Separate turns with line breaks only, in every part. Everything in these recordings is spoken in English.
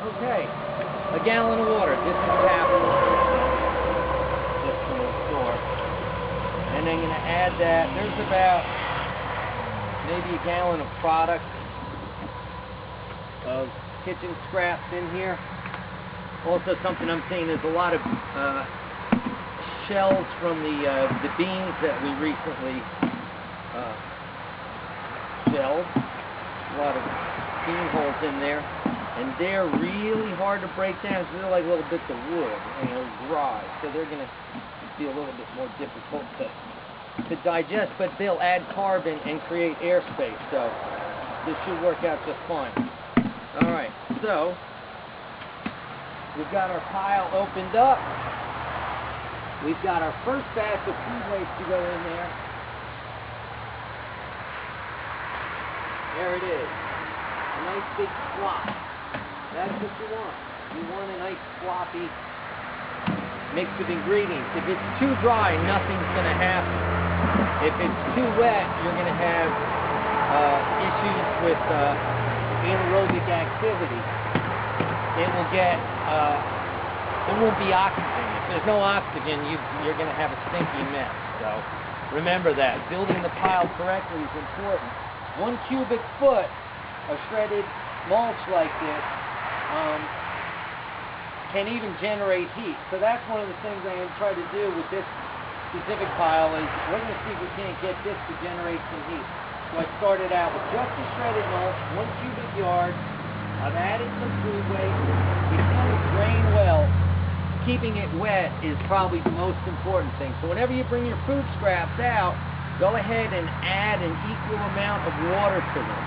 Okay, a gallon of water. This is tap water. Just from the store. And I'm going to add that. There's about maybe a gallon of product of kitchen scraps in here. Also, something I'm seeing is a lot of shells from the beans that we recently shelled. A lot of bean holes in there, and they're really hard to break down. So they're like little bits of wood, and they're dry, so they're going to be a little bit more difficult to digest. But they'll add carbon and create airspace, so this should work out just fine. All right, so we've got our pile opened up. We've got our first batch of food waste to go in there. There it is. A nice big slop. That's what you want. You want a nice sloppy mix of ingredients. If it's too dry, nothing's going to happen. If it's too wet, you're going to have issues with anaerobic activity. It will get, there won't be oxygen. If there's no oxygen, you're going to have a stinky mess. So remember that. Building the pile correctly is important. 1 cubic foot of shredded mulch like this can even generate heat. So that's one of the things I'm going to try to do with this specific pile is we're going to see if we can't get this to generate some heat. So I started out with just the shredded mulch, 1 cubic yard. I've added some food waste. It's going to drain well. Keeping it wet is probably the most important thing. So whenever you bring your food scraps out, go ahead and add an equal amount of water to them.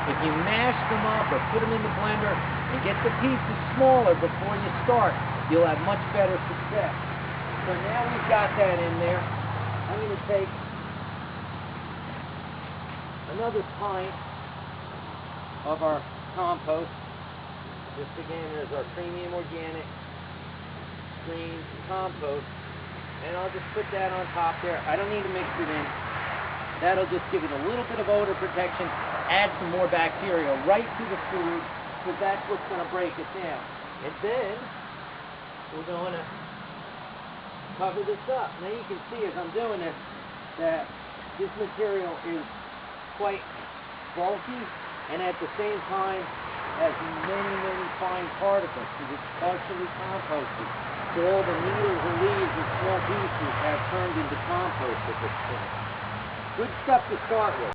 If you mash them up or put them in the blender and get the pieces smaller before you start, you'll have much better success. So now we've got that in there. I'm going to take another pint of our compost. This again is our premium organic green compost. And I'll just put that on top there. I don't need to mix it in. That'll just give it a little bit of odor protection, add some more bacteria right to the food, because that's what's going to break it down. And then we're going to cover this up. Now you can see as I'm doing this that this material is quite bulky and at the same time has many, many fine particles because it's partially composted. So all the needles and leaves and small pieces have turned into compost at this point. Good stuff to start with.